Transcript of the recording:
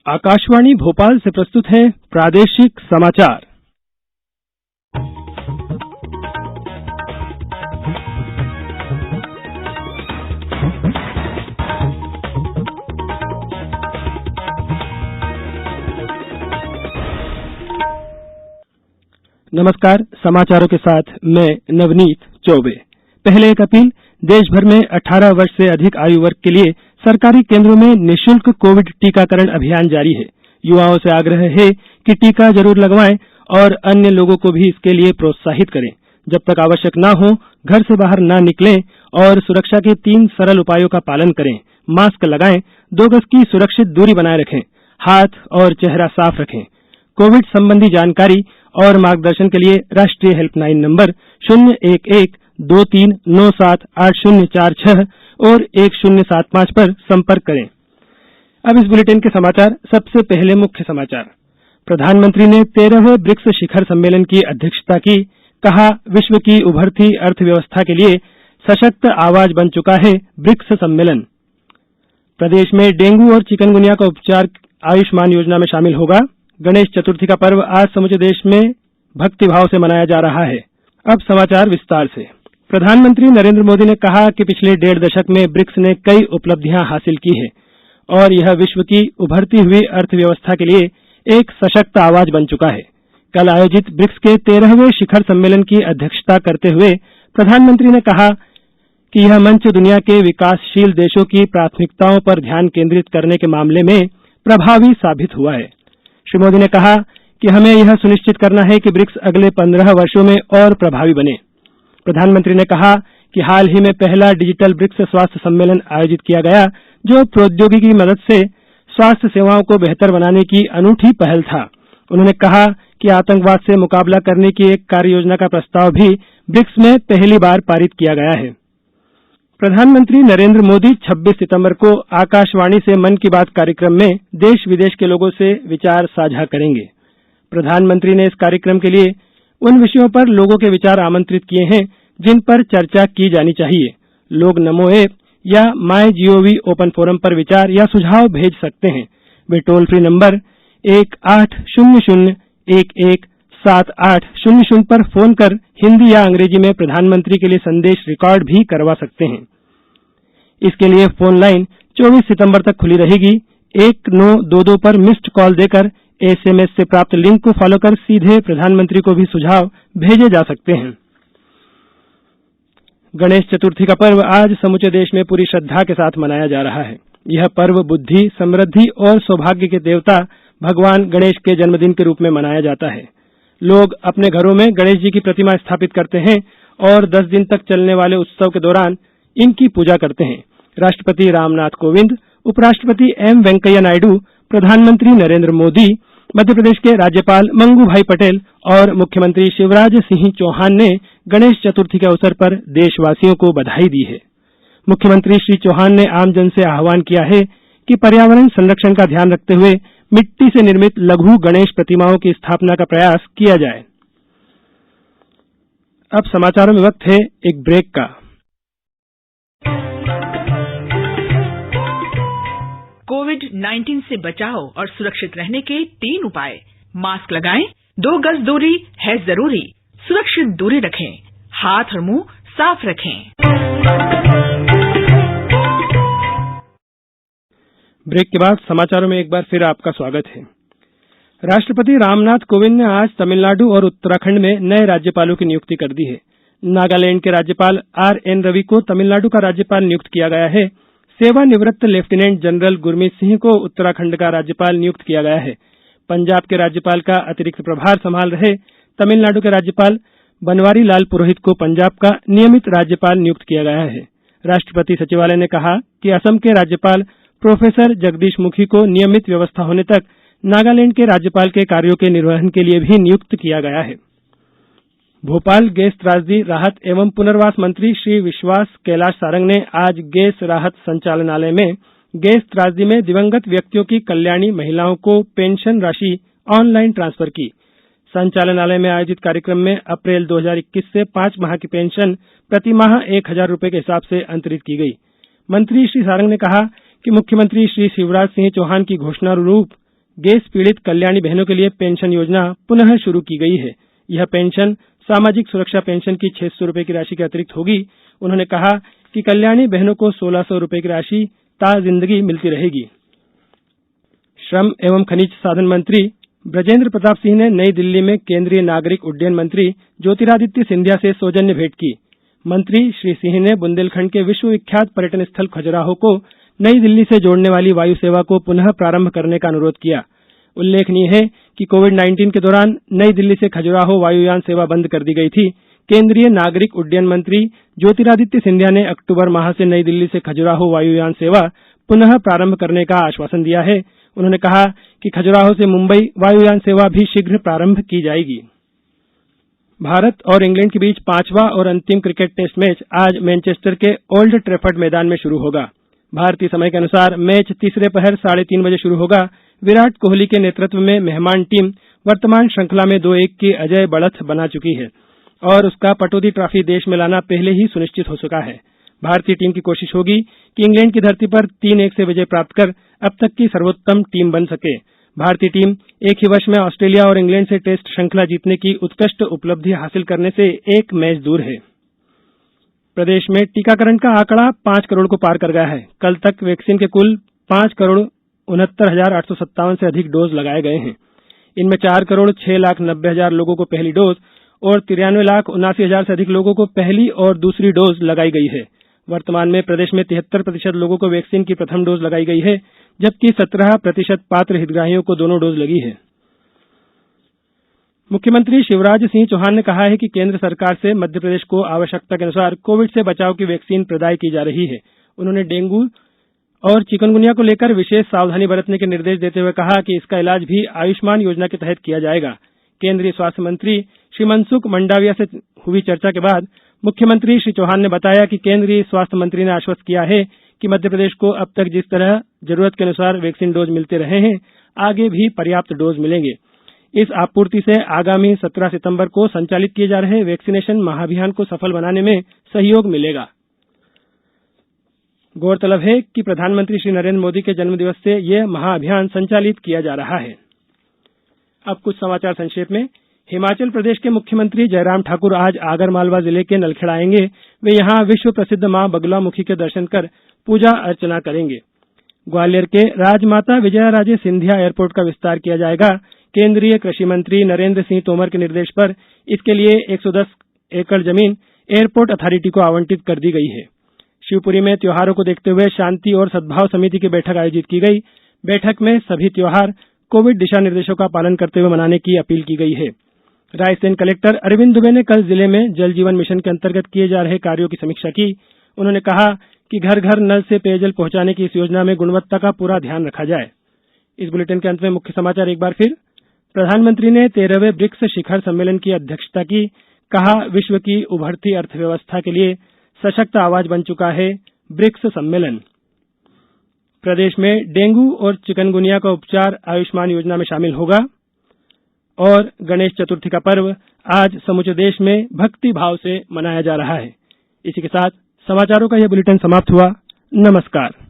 आकाशवाणी भोपाल से प्रस्तुत है प्रादेशिक समाचार। नमस्कार, समाचारों के साथ मैं नवनीत चौबे। पहले एक अपील। देश भर में 18 वर्ष से अधिक आयु वर्ग के लिए सरकारी केंद्रों में निःशुल्क कोविड टीकाकरण अभियान जारी है। युवाओं से आग्रह है कि टीका जरूर लगवाएं और अन्य लोगों को भी इसके लिए प्रोत्साहित करें। जब तक आवश्यक न हो, घर से बाहर न निकलें और सुरक्षा के 3 सरल उपायों का पालन करें। मास्क लगाएं, 2 गज की सुरक्षित दूरी बनाए रखें, हाथ और चेहरा साफ रखें। कोविड संबंधी जानकारी और मार्गदर्शन के लिए राष्ट्रीय हेल्पलाइन नंबर 011-2397-8046 और 1075 पर संपर्क करें। अब इस बुलेटिन के समाचार। सबसे पहले मुख्य समाचार। प्रधानमंत्री ने 13वें ब्रिक्स शिखर सम्मेलन की अध्यक्षता की। कहा, विश्व की उभरती अर्थव्यवस्था के लिए सशक्त आवाज बन चुका है ब्रिक्स सम्मेलन। प्रदेश में डेंगू और चिकनगुनिया का उपचार आयुष्मान योजना में शामिल होगा। गणेश चतुर्थी का पर्व आज समूचे देश में भक्तिभाव से मनाया जा रहा है। अब समाचार विस्तार से। प्रधानमंत्री नरेंद्र मोदी ने कहा कि पिछले 1.5 दशक में ब्रिक्स ने कई उपलब्धियां हासिल की है और यह विश्व की उभरती हुई अर्थव्यवस्था के लिए एक सशक्त आवाज बन चुका है। कल आयोजित ब्रिक्स के 13वें शिखर सम्मेलन की अध्यक्षता करते हुए प्रधानमंत्री ने कहा कि यह मंच दुनिया के विकासशील देशों की प्राथमिकताओं पर ध्यान केंद्रित करने के मामले में प्रभावी साबित हुआ है। श्री मोदी ने कहा कि हमें यह सुनिश्चित करना है कि ब्रिक्स अगले 15 वर्षों में और प्रभावी बने। प्रधानमंत्री ने कहा कि हाल ही में पहला डिजिटल ब्रिक्स स्वास्थ्य सम्मेलन आयोजित किया गया, जो प्रौद्योगिकी की मदद से स्वास्थ्य सेवाओं को बेहतर बनाने की अनूठी पहल था। उन्होंने कहा कि आतंकवाद से मुकाबला करने की एक कार्य योजना का प्रस्ताव भी ब्रिक्स में पहली बार पारित किया गया है। प्रधानमंत्री नरेंद्र मोदी 26 सितंबर को आकाशवाणी से मन की बात कार्यक्रम में देश विदेश के लोगों से विचार साझा करेंगे। प्रधानमंत्री ने इस कार्यक्रम के लिए उन विषयों पर लोगों के विचार आमंत्रित किए हैं जिन पर चर्चा की जानी चाहिए। लोग नमो ऐप या माईजीओवी ओपन फोरम पर विचार या सुझाव भेज सकते हैं। वे टोल फ्री नंबर 1800-117800 पर फोन कर हिंदी या अंग्रेजी में प्रधानमंत्री के लिए संदेश रिकॉर्ड भी करवा सकते हैं। इसके लिए फोन लाइन 24 सितंबर तक खुली रहेगी। 1922 पर मिस्ड कॉल देकर एसएमएस से प्राप्त लिंक को फॉलो कर सीधे प्रधानमंत्री को भी सुझाव भेजे जा सकते हैं। गणेश चतुर्थी का पर्व आज समूचे देश में पूरी श्रद्धा के साथ मनाया जा रहा है। यह पर्व बुद्धि, समृद्धि और सौभाग्य के देवता भगवान गणेश के जन्मदिन के रूप में मनाया जाता है। लोग अपने घरों में गणेश जी की प्रतिमा स्थापित करते हैं और 10 दिन तक चलने वाले उत्सव के दौरान इनकी पूजा करते हैं। राष्ट्रपति रामनाथ कोविंद, उपराष्ट्रपति एम वेंकैया नायडू, प्रधानमंत्री नरेंद्र मोदी, मध्य प्रदेश के राज्यपाल मंगू भाई पटेल और मुख्यमंत्री शिवराज सिंह चौहान ने गणेश चतुर्थी के अवसर पर देशवासियों को बधाई दी है। मुख्यमंत्री श्री चौहान ने आमजन से आह्वान किया है कि पर्यावरण संरक्षण का ध्यान रखते हुए मिट्टी से निर्मित लघु गणेश प्रतिमाओं की स्थापना का प्रयास किया जाए। अब समाचारों में वक्त है एक ब्रेक का। कोविड-19 से बचाव और सुरक्षित रहने के 3 उपाय। मास्क लगाएं, 2 गज दूरी है जरूरी, सुरक्षित दूरी रखें, हाथ और मुंह साफ रखें। ब्रेक के बाद समाचारों में एक बार फिर आपका स्वागत है। राष्ट्रपति रामनाथ कोविंद ने आज तमिलनाडु और उत्तराखंड में नए राज्यपालों की नियुक्ति कर दी है। नागालैंड के राज्यपाल आर.एन. रवि को तमिलनाडु का राज्यपाल नियुक्त किया गया है। सेवानिवृत्त लेफ्टिनेंट जनरल गुरमीत सिंह को उत्तराखंड का राज्यपाल नियुक्त किया गया है। पंजाब के राज्यपाल का अतिरिक्त प्रभार संभाल रहे तमिलनाडु के राज्यपाल बनवारी लाल पुरोहित को पंजाब का नियमित राज्यपाल नियुक्त किया गया है। राष्ट्रपति सचिवालय ने कहा कि असम के राज्यपाल प्रोफेसर जगदीश मुखी को नियमित व्यवस्था होने तक नागालैंड के राज्यपाल के कार्यों के निर्वहन के लिए भी नियुक्त किया गया है। भोपाल गैस त्रासदी राहत एवं पुनर्वास मंत्री श्री विश्वास कैलाश सारंग ने आज गैस राहत संचालनालय में गैस त्रासदी में दिवंगत व्यक्तियों की कल्याणी महिलाओं को पेंशन राशि ऑनलाइन ट्रांसफर की। संचालनालय में आयोजित कार्यक्रम में अप्रैल 2021 से 5 माह की पेंशन प्रति माह 1,000 रुपए के हिसाब से अंतरित की गई। मंत्री श्री सारंग ने कहा कि मुख्यमंत्री श्री शिवराज सिंह चौहान की घोषणानुरूप गैस पीड़ित कल्याणी बहनों के लिए पेंशन योजना पुनः शुरू की गई है। यह पेंशन सामाजिक सुरक्षा पेंशन की 600 रुपए की राशि के अतिरिक्त होगी। उन्होंने कहा कि कल्याणी बहनों को 1600 रुपए की राशि ताजिंदगी मिलती रहेगी। श्रम एवं खनिज साधन मंत्री ब्रजेंद्र प्रताप सिंह ने नई दिल्ली में केंद्रीय नागरिक उड्डयन मंत्री ज्योतिरादित्य सिंधिया से सौजन्य भेंट की। मंत्री श्री सिंह ने बुंदेलखंड के विश्वविख्यात पर्यटन स्थल खजुराहो को नई दिल्ली से जोड़ने वाली वायु सेवा को पुनः प्रारंभ करने का अनुरोध किया। उल्लेखनीय है कि कोविड-19 के दौरान नई दिल्ली से खजुराहो वायुयान सेवा बंद कर दी गई थी। केंद्रीय नागरिक उड्डयन मंत्री ज्योतिरादित्य सिंधिया ने अक्टूबर माह से नई दिल्ली से खजुराहो वायुयान सेवा पुनः प्रारंभ करने का आश्वासन दिया है। उन्होंने कहा कि खजुराहो से मुंबई वायुयान सेवा भी शीघ्र प्रारंभ की जाएगी। भारत और इंग्लैंड के बीच 5वां और अंतिम क्रिकेट टेस्ट मैच आज मैनचेस्टर के ओल्ड ट्रैफर्ड मैदान में शुरू होगा। भारतीय समय के अनुसार मैच तीसरे पहर 3:30 बजे शुरू होगा। विराट कोहली के नेतृत्व में मेहमान टीम वर्तमान श्रृंखला में 2-1 की अजय बढ़त बना चुकी है और उसका पटौदी ट्रॉफी देश में लाना पहले ही सुनिश्चित हो चुका है। भारतीय टीम की कोशिश होगी कि इंग्लैंड की धरती पर 3-1 से विजय प्राप्त कर अब तक की सर्वोत्तम टीम बन सके। भारतीय टीम एक ही वर्ष में ऑस्ट्रेलिया और इंग्लैंड से टेस्ट श्रृंखला जीतने की उत्कृष्ट उपलब्धि हासिल करने से एक मैच दूर है। प्रदेश में टीकाकरण का आंकड़ा 5 करोड़ को पार कर गया है। कल तक वैक्सीन के कुल 5,69,857 से अधिक डोज लगाए गए हैं। इनमें 4,06,90,000 लोगों को पहली डोज और 93,79,000 से अधिक लोगों को पहली और दूसरी डोज लगाई गई है। वर्तमान में प्रदेश में 73% लोगों को वैक्सीन की प्रथम डोज लगाई गई है, जबकि 17% पात्र हितग्राहियों को दोनों डोज लगी है। मुख्यमंत्री शिवराज सिंह चौहान ने कहा है कि केंद्र सरकार से मध्यप्रदेश को आवश्यकता के अनुसार कोविड से बचाव की वैक्सीन प्रदाय की जा रही है। उन्होंने डेंगू और चिकनगुनिया को लेकर विशेष सावधानी बरतने के निर्देश देते हुए कहा कि इसका इलाज भी आयुष्मान योजना के तहत किया जाएगा। केंद्रीय स्वास्थ्य मंत्री श्री मनसुख मंडाविया से हुई चर्चा के बाद मुख्यमंत्री श्री चौहान ने बताया कि केंद्रीय स्वास्थ्य मंत्री ने आश्वस्त किया है कि मध्यप्रदेश को अब तक जिस तरह जरूरत के अनुसार वैक्सीन डोज मिलते रहे हैं, आगे भी पर्याप्त डोज मिलेंगे। इस आपूर्ति से आगामी 17 सितंबर को संचालित किए जा रहे वैक्सीनेशन महाअभियान को सफल बनाने में सहयोग मिलेगा। गौरतलब है कि प्रधानमंत्री श्री नरेंद्र मोदी के जन्मदिवस से यह महाअभियान संचालित किया जा रहा है। अब कुछ समाचार संक्षेप में। हिमाचल प्रदेश के मुख्यमंत्री जयराम ठाकुर आज आगरमालवा जिले के नलखेड़ा आएंगे। वे यहां विश्व प्रसिद्ध मां बगलामुखी के दर्शन कर पूजा अर्चना करेंगे। ग्वालियर के राजमाता विजयाराजे सिंधिया एयरपोर्ट का विस्तार किया जाएगा। केंद्रीय कृषि मंत्री नरेंद्र सिंह तोमर के निर्देश पर इसके लिए 110 एकड़ जमीन एयरपोर्ट अथॉरिटी को आवंटित कर दी गई है। शिवपुरी में त्योहारों को देखते हुए शांति और सद्भाव समिति की बैठक आयोजित की गई। बैठक में सभी त्योहार कोविड दिशा निर्देशों का पालन करते हुए मनाने की अपील की गई है। रायसेन कलेक्टर अरविंद दुबे ने कल जिले में जल जीवन मिशन के अंतर्गत किए जा रहे कार्यों की समीक्षा की। उन्होंने कहा कि घर घर नल से पेयजल पहुंचाने की इस योजना में गुणवत्ता का पूरा ध्यान रखा जाए। इस बुलेटिन के अंत में मुख्य समाचार एक बार फिर। प्रधानमंत्री ने 13वें ब्रिक्स शिखर सम्मेलन की अध्यक्षता की। कहा, विश्व की उभरती अर्थव्यवस्था के लिए सशक्त आवाज बन चुका है ब्रिक्स सम्मेलन। प्रदेश में डेंगू और चिकनगुनिया का उपचार आयुष्मान योजना में शामिल होगा। और गणेश चतुर्थी का पर्व आज समूचे देश में भक्ति भाव से मनाया जा रहा है। इसी के साथ समाचारों का यह बुलेटिन समाप्त हुआ। नमस्कार।